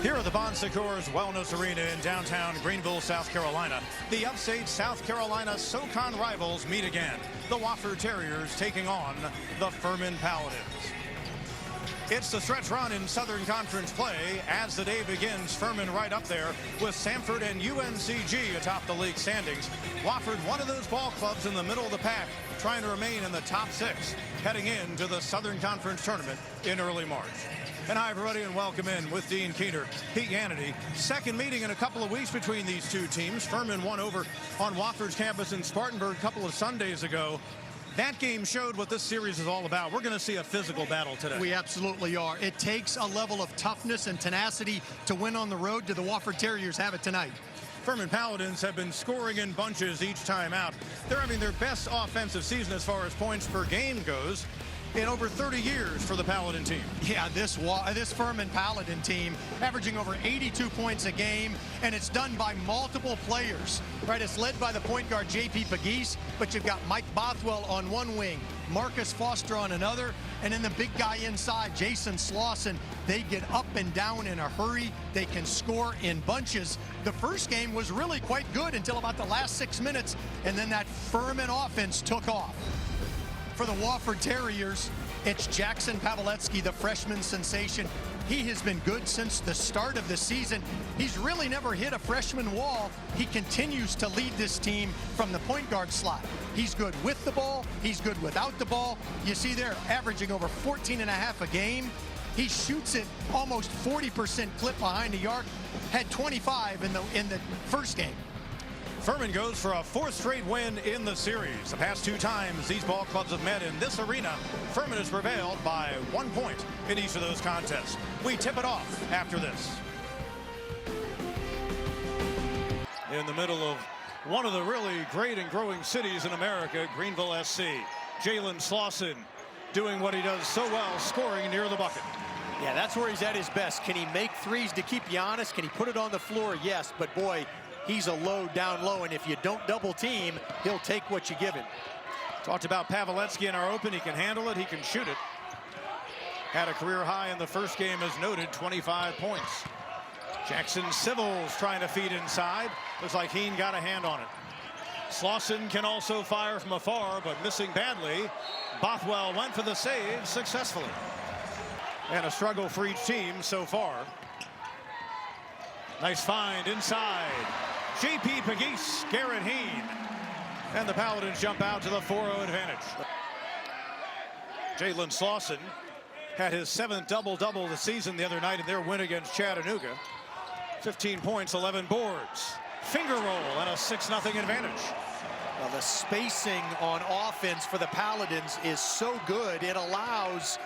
Here at the Bon Secours Wellness Arena in downtown Greenville, South Carolina, the upstate South Carolina SoCon rivals meet again. The Wofford Terriers taking on the Furman Paladins. It's the stretch run in Southern Conference play. As the day begins, Furman right up there with Samford and UNCG atop the league standings. Wofford, one of those ball clubs in the middle of the pack, trying to remain in the top six, heading into the Southern Conference tournament in early March. And hi, everybody, and welcome in with Dean Keener, Pete Yannity. Second meeting in a couple of weeks between these two teams. Furman won over on Wofford's campus in Spartanburg a couple of Sundays ago. That game showed what this series is all about. We're going to see a physical battle today. We absolutely are. It takes a level of toughness and tenacity to win on the road. Do the Wofford Terriers have it tonight? Furman Paladins have been scoring in bunches each time out. They're having their best offensive season as far as points per game goes in over 30 years for the Paladin team. Yeah, this Furman Paladin team averaging over 82 points a game, and it's done by multiple players, right? It's led by the point guard J.P. Pegues, but you've got Mike Bothwell on one wing, Marcus Foster on another, and then the big guy inside, Jason Slauson. They get up and down in a hurry. They can score in bunches. The first game was really quite good until about the last 6 minutes, and then that Furman offense took off. For the Wofford Terriers, it's Jackson Pawelecki, the freshman sensation. He has been good since the start of the season. He's really never hit a freshman wall. He continues to lead this team from the point guard slot. He's good with the ball. He's good without the ball. You see there, averaging over 14.5 a game. He shoots it almost 40% clip behind the arc. Had 25 in the first game. Furman goes for a fourth straight win in the series. The past two times these ball clubs have met in this arena, Furman has prevailed by 1 point in each of those contests. We tip it off after this. In the middle of one of the really great and growing cities in America, Greenville SC. Jalen Slauson doing what he does so well, scoring near the bucket. Yeah, that's where he's at his best. Can he make threes to keep you honest? Can he put it on the floor? Yes, but boy, he's a low down low, and if you don't double team, he'll take what you give him. Talked about Pawelecki in our open. He can handle it. He can shoot it. Had a career high in the first game, as noted, 25 points. Jackson Civils trying to feed inside. Looks like Heen got a hand on it. Slauson can also fire from afar, but missing badly. Bothwell went for the save successfully. And a struggle for each team so far. Nice find inside. J.P. Pegues, Garrett Heen. And the Paladins jump out to the 4-0 advantage. Jalen Slauson had his 7th double-double of the season the other night in their win against Chattanooga. 15 points, 11 boards. Finger roll and a 6-0 advantage. Well, the spacing on offense for the Paladins is so good. It allows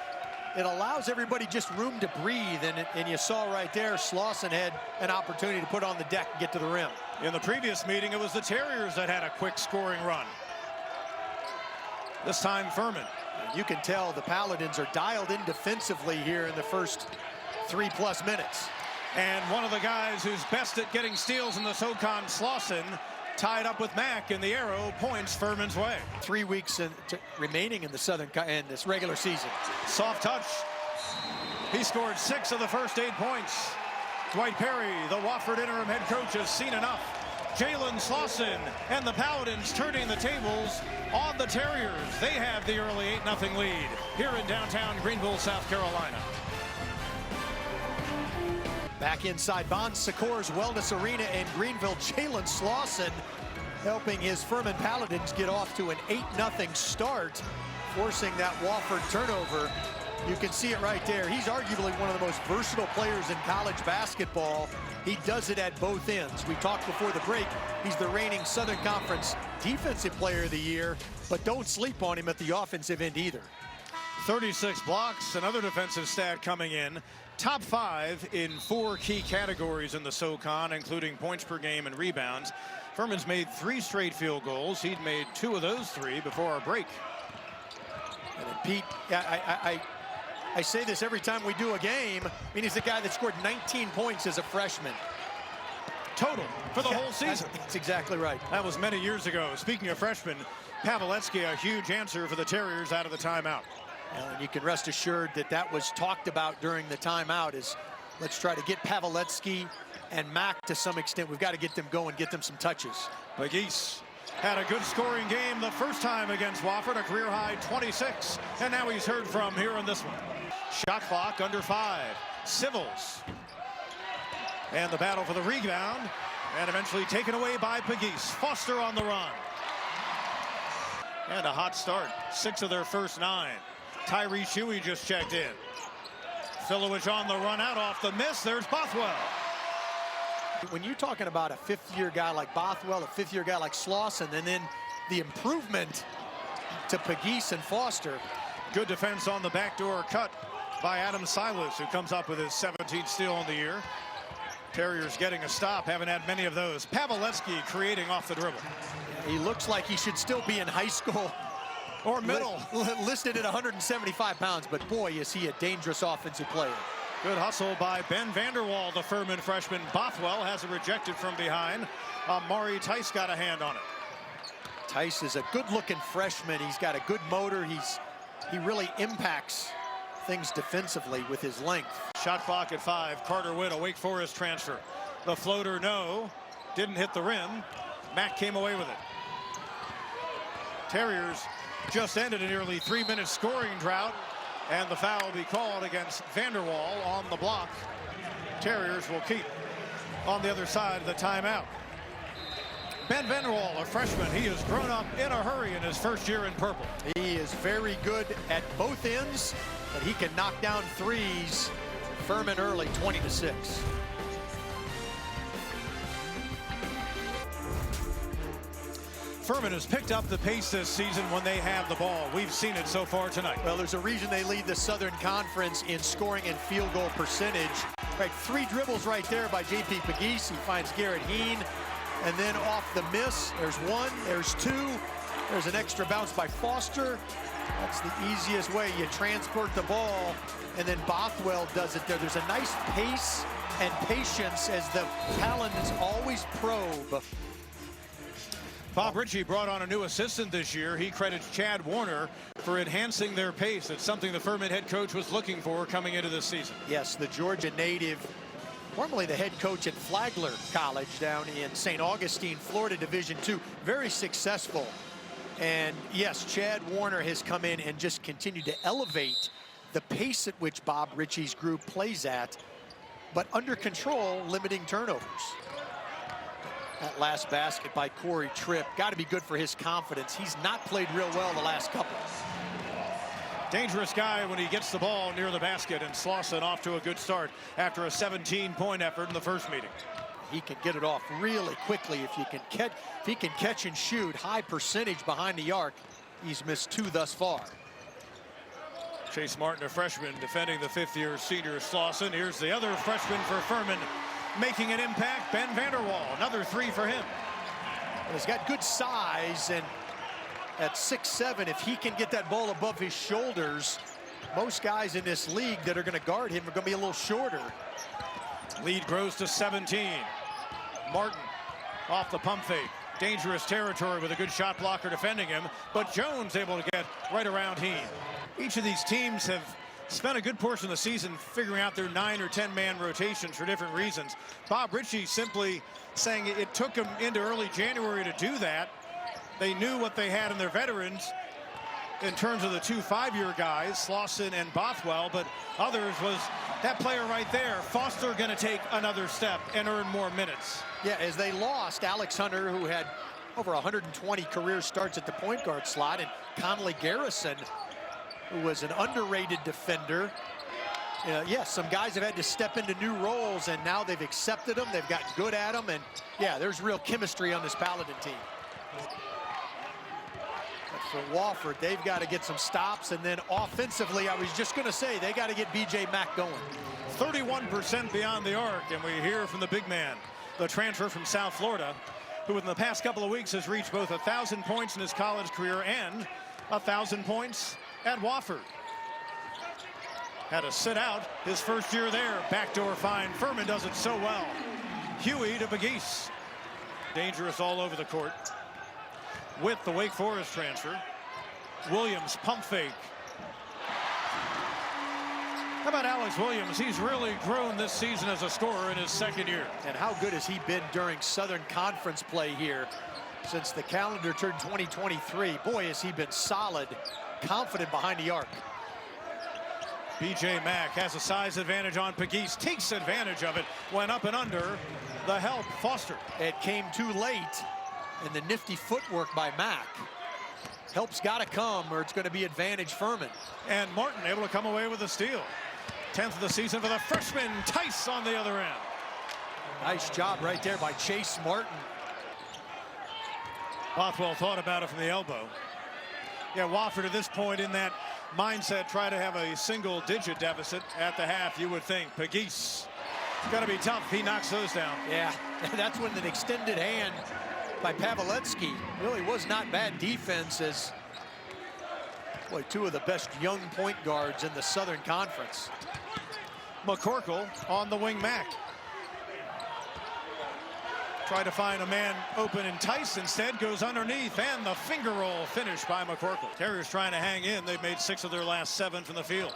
everybody just room to breathe, and you saw right there, Slauson had an opportunity to put on the deck and get to the rim. In the previous meeting, it was the Terriers that had a quick scoring run. This time, Furman. You can tell the Paladins are dialed in defensively here in the first 3+ minutes. And one of the guys who's best at getting steals in the SoCon, Slauson, tied up with Mack in the arrow, points Furman's way. 3 weeks remaining in this regular season. Soft touch. He scored 6 of the first 8 points. Dwight Perry, the Wofford interim head coach, has seen enough. Jalen Slauson and the Paladins turning the tables on the Terriers. They have the early 8-0 lead here in downtown Greenville, South Carolina. Back inside Bon Secours Wellness Arena in Greenville, Jalen Slauson helping his Furman Paladins get off to an 8-0 start, forcing that Wofford turnover. You can see it right there. He's arguably one of the most versatile players in college basketball. He does it at both ends. We talked before the break. He's the reigning Southern Conference Defensive Player of the Year, but don't sleep on him at the offensive end either. 36 blocks, another defensive stat coming in. Top 5 in 4 key categories in the SoCon, including points per game and rebounds. Furman's made 3 straight field goals. He'd made 2 of those 3 before our break. And then Pete, I say this every time we do a game. I mean, he's the guy that scored 19 points as a freshman. Total for the whole season. That's exactly right. That was many years ago. Speaking of freshmen, Pawelecki, a huge answer for the Terriers out of the timeout. And you can rest assured that that was talked about during the timeout, as Let's try to get Pavletsky and Mack to some extent. We've got to get them going, get them some touches. McGeese had a good scoring game the first time against Wofford, a career-high 26. And now he's heard from here in this one. Shot clock under 5. Civils. And the battle for the rebound. And eventually taken away by McGeese. Foster on the run. And a hot start. 6 of their first 9. Tyrese Huey just checked in. Filowich on the run out off the miss. There's Bothwell. When you're talking about a fifth-year guy like Bothwell, a fifth-year guy like Slauson, and then the improvement to McGeese and Foster. Good defense on the backdoor cut by Adam Silas, who comes up with his 17th steal on the year. Terriers getting a stop, haven't had many of those. Pavletsky creating off the dribble. He looks like he should still be in high school. Or middle. Listed at 175 pounds, but boy, is he a dangerous offensive player. Good hustle by Ben Vanderwall, the Furman freshman. Bothwell has it rejected from behind. Maury Tice got a hand on it. Tice is a good-looking freshman. He's got a good motor. He really impacts things defensively with his length. Shot clock at 5. Carter Witt, a Wake Forest transfer. The floater, no. Didn't hit the rim. Mack came away with it. Terriers just ended a nearly 3-minute scoring drought. And the foul will be called against Vanderwall on the block. Terriers will keep on the other side of the timeout. Ben Vanderwall, a freshman, he has grown up in a hurry in his first year in purple. He is very good at both ends, but he can knock down threes. Furman early, 20-6. Furman has picked up the pace this season when they have the ball. We've seen it so far tonight. Well, there's a reason they lead the Southern Conference in scoring and field goal percentage. Right, 3 dribbles right there by J.P. McGeese. He finds Garrett Heen, and then off the miss, there's 1, there's 2. There's an extra bounce by Foster. That's the easiest way. You transport the ball, and then Bothwell does it there. There's a nice pace and patience as the Paladins always probe. Bob Ritchie brought on a new assistant this year. He credits Chad Warner for enhancing their pace. It's something the Furman head coach was looking for coming into this season. Yes, the Georgia native, formerly the head coach at Flagler College down in St. Augustine, Florida Division II. Very successful. And yes, Chad Warner has come in and just continued to elevate the pace at which Bob Ritchie's group plays at, but under control, limiting turnovers. That last basket by Corey Tripp, got to be good for his confidence. He's not played real well the last couple. Dangerous guy when he gets the ball near the basket, and Slauson off to a good start after a 17-point effort in the first meeting. He can get it off really quickly if he can catch and shoot. High percentage behind the arc. He's missed 2 thus far. Chase Martin, a freshman, defending the 5th-year senior Slauson. Here's the other freshman for Furman, making an impact, Ben Vanderwall. Another 3 for him. He's got good size, and at 6'7", if he can get that ball above his shoulders, most guys in this league that are going to guard him are going to be a little shorter. Lead grows to 17. Martin off the pump fake. Dangerous territory with a good shot blocker defending him, but Jones able to get right around Heen. Each of these teams have spent a good portion of the season figuring out their 9 or 10-man rotations for different reasons. Bob Ritchie simply saying it took them into early January to do that. They knew what they had in their veterans in terms of the 2 5-year guys, Slauson and Bothwell, but others was that player right there. Foster going to take another step and earn more minutes. Yeah, as they lost Alex Hunter, who had over 120 career starts at the point guard slot, and Conley Garrison, who was an underrated defender. Yes, some guys have had to step into new roles, and now they've accepted them. They've gotten good at them, and yeah, there's real chemistry on this Paladin team. But for Wofford, they've got to get some stops, and then offensively, I was just going to say, they got to get B.J. Mack going. 31% beyond the arc, and we hear from the big man, the transfer from South Florida, who in the past couple of weeks has reached both 1,000 points in his college career and 1,000 points at Wofford. Had to sit out his first year there. Backdoor find. Furman does it so well. Huey to McGeese. Dangerous all over the court. With the Wake Forest transfer. Williams pump fake. How about Alex Williams? He's really grown this season as a scorer in his second year. And how good has he been during Southern Conference play here since the calendar turned 2023? Boy, has he been solid, confident behind the arc. B.J. Mack has a size advantage on Pegues, takes advantage of it, went up and under the help. Foster. It came too late, and the nifty footwork by Mack. Help's got to come, or it's going to be advantage Furman. And Martin able to come away with a steal. 10th of the season for the freshman. Tice on the other end. Nice job right there by Chase Martin. Bothwell thought about it from the elbow. Yeah, Wofford at this point in that mindset, try to have a single-digit deficit at the half, you would think. Pegues, gonna be tough. He knocks those down. Yeah, that's when an extended hand by Pavletsky really was not bad defense, as boy, two of the best young point guards in the Southern Conference. McCorkle on the wing. Mack tried to find a man open, and Tice instead goes underneath, and the finger roll finish by McCorkle. Terriers trying to hang in. They've made 6 of their last 7 from the field.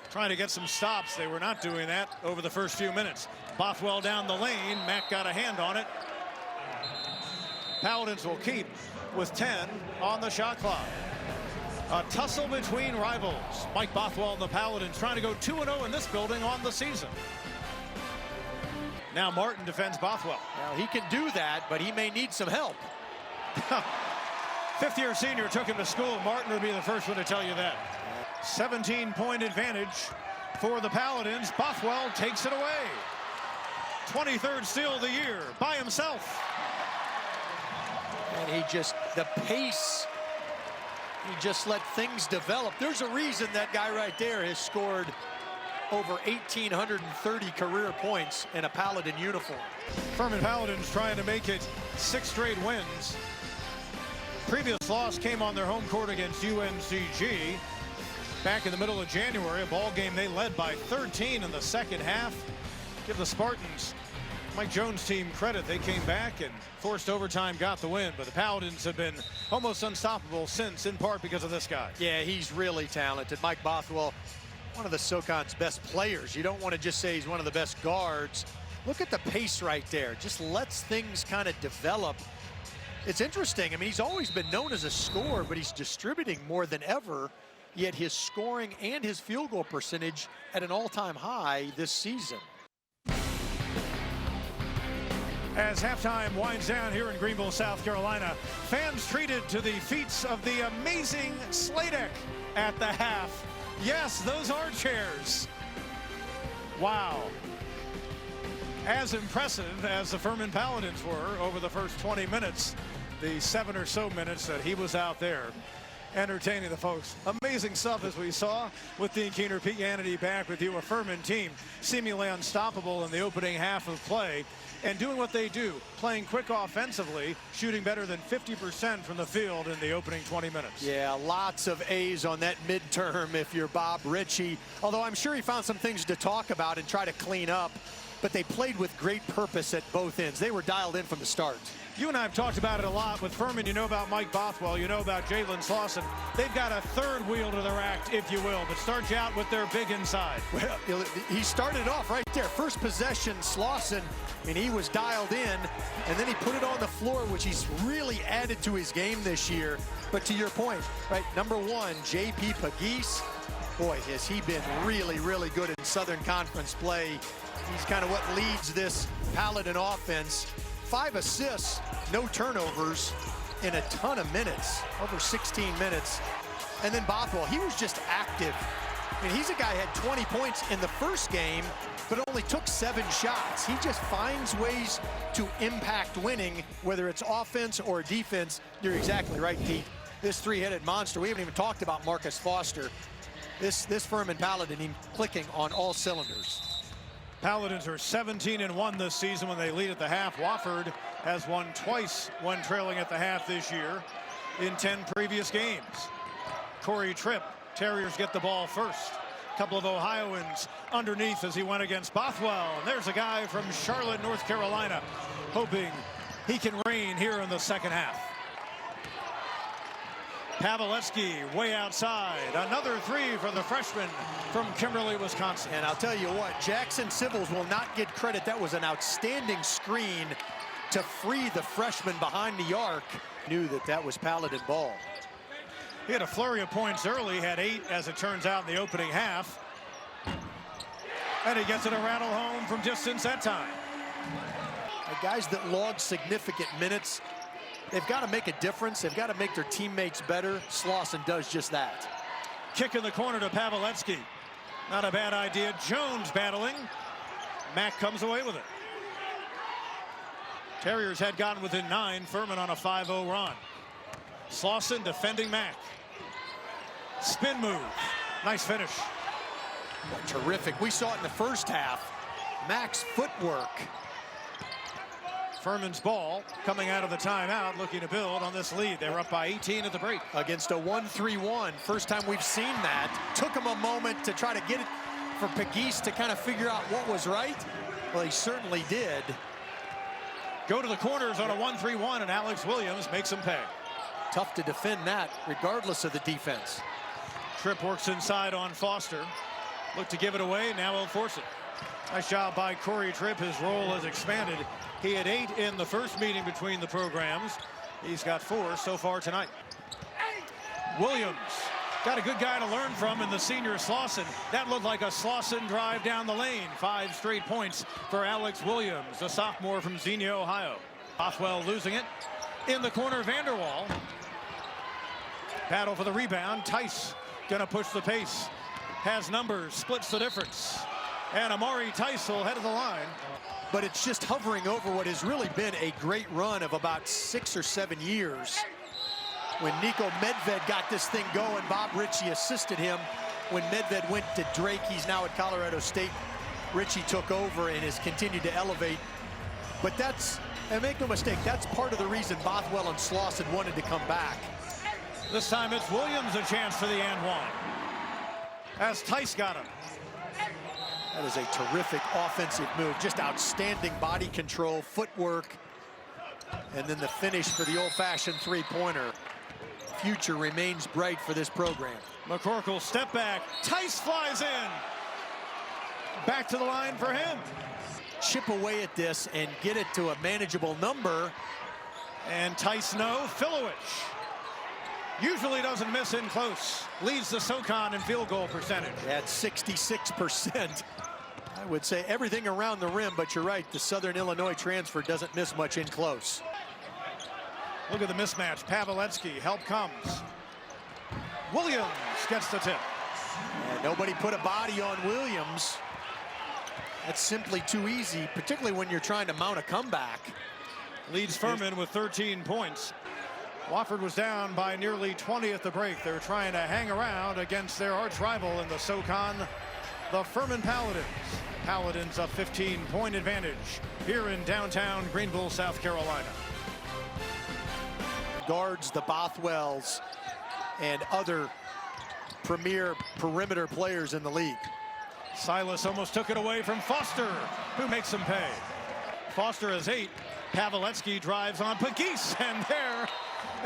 Trying to get some stops. They were not doing that over the first few minutes. Bothwell down the lane. Mack got a hand on it. Paladins will keep with 10 on the shot clock. A tussle between rivals. Mike Bothwell and the Paladins trying to go 2-0 in this building on the season. Now Martin defends Bothwell. Well, he can do that, but he may need some help. Fifth-year senior took him to school. Martin would be the first one to tell you that. 17-point advantage for the Paladins. Bothwell takes it away. 23rd steal of the year by himself. And he just, the pace, he just let things develop. There's a reason that guy right there has scored over 1,830 career points in a Paladin uniform. Furman Paladins trying to make it 6 straight wins. Previous loss came on their home court against UNCG back in the middle of January, a ball game they led by 13 in the second half. Give the Spartans, Mike Jones' team, credit. They came back and forced overtime, got the win, but the Paladins have been almost unstoppable since, in part because of this guy. Yeah, he's really talented. Mike Bothwell, one of the SoCon's best players. You don't want to just say he's one of the best guards. Look at the pace right there. Just lets things kind of develop. It's interesting. I mean, he's always been known as a scorer, but he's distributing more than ever. Yet his scoring and his field goal percentage at an all-time high this season. As halftime winds down here in Greenville, South Carolina, fans treated to the feats of the amazing sleigh deck at the half. Yes, those are chairs. Wow. As impressive as the Furman Paladins were over the first 20 minutes, the 7 or so minutes that he was out there entertaining the folks. Amazing stuff as we saw with Dean Keener. Pete Hannity back with you. A Furman team seemingly unstoppable in the opening half of play and doing what they do, playing quick offensively, shooting better than 50% from the field in the opening 20 minutes. Yeah, lots of A's on that midterm if you're Bob Ritchie, although I'm sure he found some things to talk about and try to clean up, but they played with great purpose at both ends. They were dialed in from the start. You and I have talked about it a lot. With Furman, you know about Mike Bothwell, you know about Jalen Slauson. They've got a third wheel to their act, if you will, but starts you out with their big inside. Well, he started off right there. First possession, Slauson, and he was dialed in, and then he put it on the floor, which he's really added to his game this year. But to your point, right, number 1, J.P. Pegues, boy, has he been really, really good in Southern Conference play. He's kind of what leads this Paladin offense. 5 assists, no turnovers in a ton of minutes, over 16 minutes. And then Bothwell, he was just active. I mean, he's a guy who had 20 points in the first game, but only took 7 shots. He just finds ways to impact winning, whether it's offense or defense. You're exactly right, Pete. This 3-headed monster, we haven't even talked about Marcus Foster. This Furman Paladin clicking on all cylinders. Paladins are 17-1 this season when they lead at the half. Wofford has won twice when trailing at the half this year in 10 previous games. Corey Tripp, Terriers get the ball first. A couple of Ohioans underneath as he went against Bothwell. And there's a guy from Charlotte, North Carolina, hoping he can reign here in the second half. Paveletzky way outside. Another three for the freshman from Kimberly, Wisconsin. And I'll tell you what, Jackson Sybil's will not get credit. That was an outstanding screen to free the freshman behind the arc. Knew that was Paladin ball. He had a flurry of points early, had 8 as it turns out in the opening half. And he gets it a rattle home from distance that time. The guys that log significant minutes, they've got to make a difference. They've got to make their teammates better. Slauson does just that. Kick in the corner to Paveletzky. Not a bad idea. Jones battling. Mack comes away with it. Terriers had gotten within 9. Furman on a 5-0 run. Slauson defending Mack. Spin move. Nice finish. Terrific. We saw it in the first half. Mack's footwork. Furman's ball coming out of the timeout, looking to build on this lead. They were up by 18 at the break. Against a 1-3-1. First time we've seen that. Took him a moment to try to get it for Pegues to kind of figure out what was right. Well, he certainly did. Go to the corners on a 1-3-1, and Alex Williams makes him pay. Tough to defend that, regardless of the defense. Tripp works inside on Foster. Look to give it away, now he'll force it. Nice job by Corey Tripp. His role has expanded. He had 8 in the first meeting between the programs. He's got 4 so far tonight. Williams got a good guy to learn from in the senior Slauson. That looked like a Slauson drive down the lane. 5 straight points for Alex Williams, the sophomore from Xenia, Ohio. Bothwell losing it. In the corner, Vanderwall. Battle for the rebound. Tice gonna push the pace. Has numbers, splits the difference. And Amari Tice will head to the line. But it's just hovering over what has really been a great run of about 6 or 7 years. When Nico Medved got this thing going, Bob Ritchie assisted him. When Medved went to Drake, he's now at Colorado State. Ritchie took over and has continued to elevate. But that's, and make no mistake, that's part of the reason Bothwell and Slauson wanted to come back. This time it's Williams a chance for the and one. As Tice got him. That is a terrific offensive move. Just outstanding body control, footwork, and then the finish for the old-fashioned three-pointer. Future remains bright for this program. McCorkle step back. Tice flies in. Back to the line for him. Chip away at this and get it to a manageable number. And Tice no. Filowich usually doesn't miss in close. Leads the SoCon in field goal percentage. At 66%. I would say everything around the rim, but you're right, the Southern Illinois transfer doesn't miss much in close. Look at the mismatch. Paveletzky, help comes. Williams gets the tip. And nobody put a body on Williams. That's simply too easy, particularly when you're trying to mount a comeback. Leads Furman with 13 points. Wofford was down by nearly 20 at the break. They're trying to hang around against their arch rival in the SoCon, the Furman Paladins. Paladins a 15-point advantage here in downtown Greenville, South Carolina. Guards the Bothwells and other premier perimeter players in the league. Silas almost took it away from Foster, who makes him pay. Foster has 8. Paveletzky drives on Pegues, and there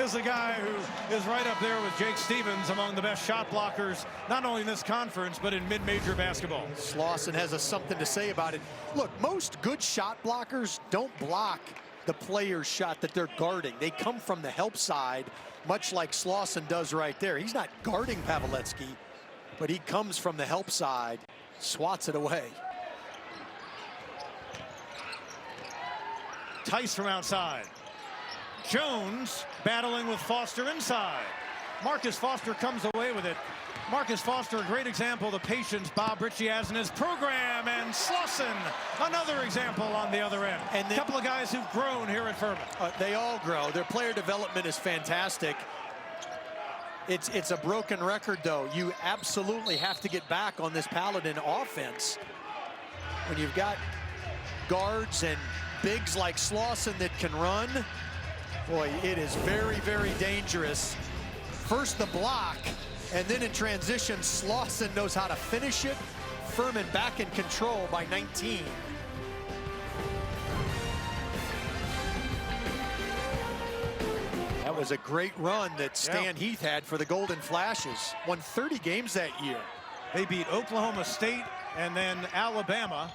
is the guy who is right up there with Jake Stevens among the best shot blockers, not only in this conference, but in mid-major basketball. Slauson has something to say about it. Look, most good shot blockers don't block the player's shot that they're guarding. They come from the help side, much like Slauson does right there. He's not guarding Paveletzky, but he comes from the help side, swats it away. Tice from outside. Jones battling with Foster inside. Marcus Foster comes away with it. Marcus Foster, a great example of the patience Bob Ritchie has in his program. And Slauson, another example on the other end. And a couple of guys who've grown here at Furman. They all grow. Their player development is fantastic. It's a broken record, though. You absolutely have to get back on this Paladin offense. When you've got guards and bigs like Slauson that can run, boy, it is very, very dangerous. First the block, and then in transition, Slauson knows how to finish it. Furman back in control by 19. That was a great run that Stan Heath had for the Golden Flashes. Won 30 games that year. They beat Oklahoma State and then Alabama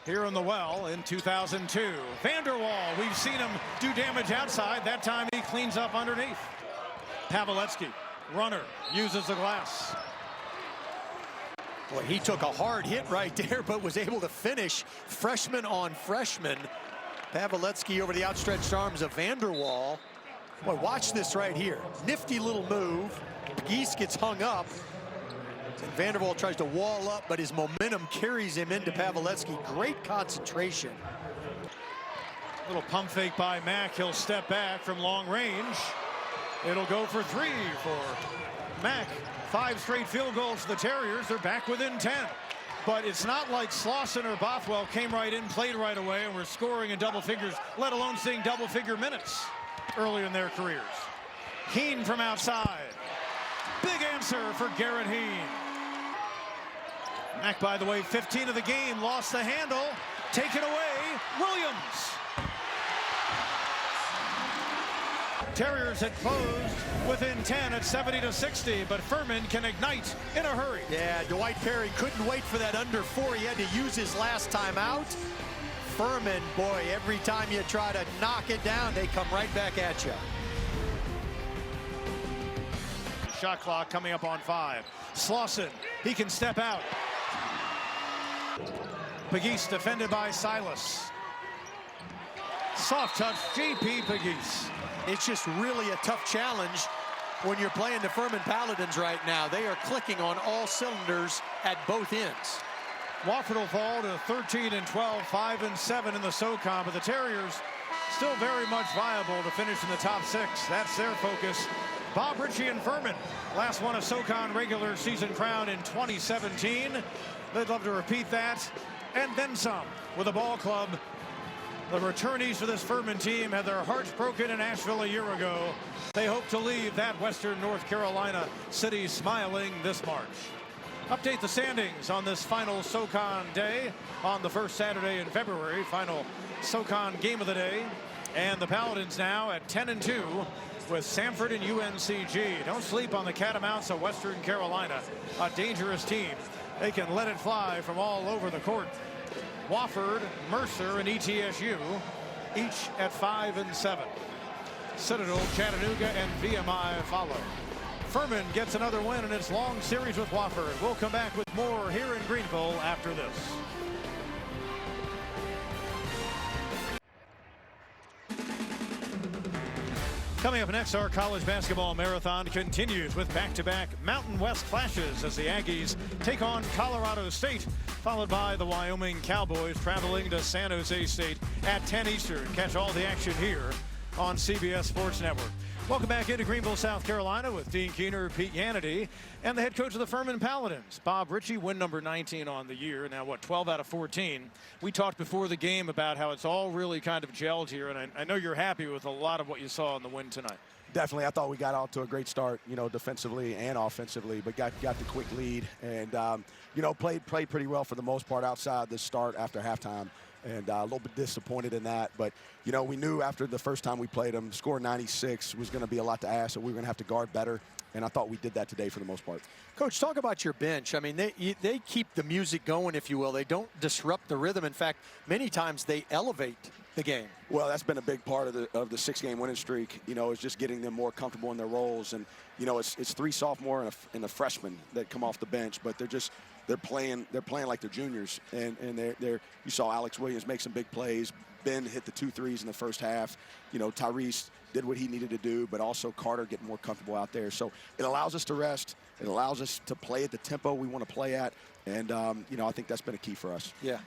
here in the Well in 2002. Vanderwall, we've seen him do damage outside. That time he cleans up underneath. Paveletzky, runner, uses the glass. Boy, he took a hard hit right there, but was able to finish freshman on freshman. Paveletzky over the outstretched arms of Vanderwall. Boy, watch this right here. Nifty little move. Geese gets hung up. And Vanderwall tries to wall up, but his momentum carries him into Paveletzky. Great concentration. Little pump fake by Mack. He'll step back from long range. It'll go for 3 for Mack. 5 straight field goals for the Terriers. They're back within 10. But it's not like Slauson or Bothwell came right in, played right away, and were scoring in double figures, let alone seeing double-figure minutes early in their careers. Heen from outside. Big answer for Garrett Heen. Mack, by the way, 15 of the game, lost the handle. Taken away, Williams. Terriers had closed within 10 at 70-60, but Furman can ignite in a hurry. Yeah, Dwight Perry couldn't wait for that under 4. He had to use his last time out. Furman, boy, every time you try to knock it down, they come right back at you. Shot clock coming up on 5. Slauson, he can step out. Pegues defended by Silas. Soft touch, J.P. Pegues. It's just really a tough challenge when you're playing the Furman Paladins right now. They are clicking on all cylinders at both ends. Wofford will fall to 13-12, 5-7 in the SoCon, but the Terriers still very much viable to finish in the top 6. That's their focus. Bob Ritchie and Furman last won a SoCon regular season crown in 2017. They'd love to repeat that and then some with a ball club. The returnees for this Furman team had their hearts broken in Asheville a year ago. They hope to leave that Western North Carolina city smiling this March. Update the standings on this final SoCon day on the first Saturday in February. Final SoCon game of the day. And the Paladins now at 10-2 with Samford and UNCG. Don't sleep on the Catamounts of Western Carolina. A dangerous team. They can let it fly from all over the court. Wofford, Mercer, and ETSU, each at 5-7. Citadel, Chattanooga, and VMI follow. Furman gets another win in its long series with Wofford. We'll come back with more here in Greenville after this. Coming up next, our college basketball marathon continues with back-to-back Mountain West clashes as the Aggies take on Colorado State, followed by the Wyoming Cowboys traveling to San Jose State at 10 Eastern. Catch all the action here on CBS Sports Network. Welcome back into Greenville, South Carolina with Dean Keener, Pete Yannity, and the head coach of the Furman Paladins, Bob Ritchie, win number 19 on the year. Now, what, 12 out of 14. We talked before the game about how it's all really kind of gelled here, and I know you're happy with a lot of what you saw in the win tonight. Definitely. I thought we got out to a great start, you know, defensively and offensively, but got the quick lead and, you know, played pretty well for the most part outside the start after halftime. And a little bit disappointed in that. But, you know, we knew after the first time we played them, score 96 was going to be a lot to ask, so we were going to have to guard better. And I thought we did that today for the most part. Coach, talk about your bench. I mean, they keep the music going, if you will. They don't disrupt the rhythm. In fact, many times they elevate the game. Well, that's been a big part of the 6-game winning streak, you know, is just getting them more comfortable in their roles. And, you know, it's 3 sophomore and a freshman that come off the bench, but they're playing like they're juniors. And they're you saw Alex Williams make some big plays. Ben hit the 2 threes in the first half. You know, Tyrese did what he needed to do, but also Carter getting more comfortable out there. So it allows us to rest. It allows us to play at the tempo we want to play at. And, you know, I think that's been a key for us. Yeah.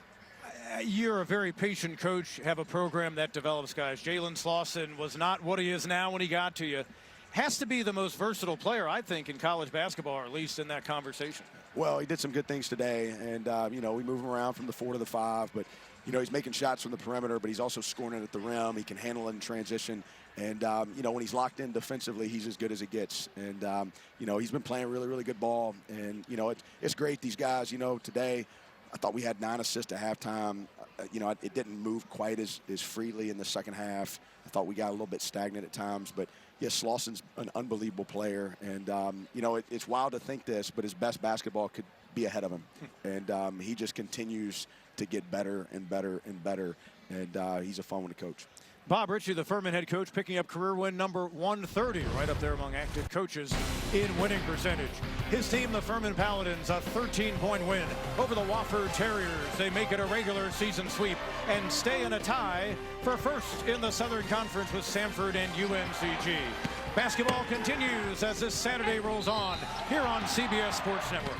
You're a very patient coach, have a program that develops guys. Jalen Slauson was not what he is now when he got to you. Has to be the most versatile player, I think, in college basketball, or at least in that conversation. Well, he did some good things today, and, you know, we move him around from the 4 to the 5, but, you know, he's making shots from the perimeter, but he's also scoring it at the rim. He can handle it in transition, and, you know, when he's locked in defensively, he's as good as it gets. And, you know, he's been playing really, really good ball, and, you know, it's great. These guys, you know, today I thought we had 9 assists at halftime. You know, it didn't move quite as freely in the second half. I thought we got a little bit stagnant at times, but, yes, Slauson's an unbelievable player, and you know, it's wild to think this, but his best basketball could be ahead of him, and he just continues to get better and better and better, and he's a fun one to coach. Bob Ritchie, the Furman head coach, picking up career win number 130, right up there among active coaches in winning percentage. His team, the Furman Paladins, a 13-point win over the Wofford Terriers. They make it a regular season sweep and stay in a tie for first in the Southern Conference with Samford and UNCG. Basketball continues as this Saturday rolls on here on CBS Sports Network.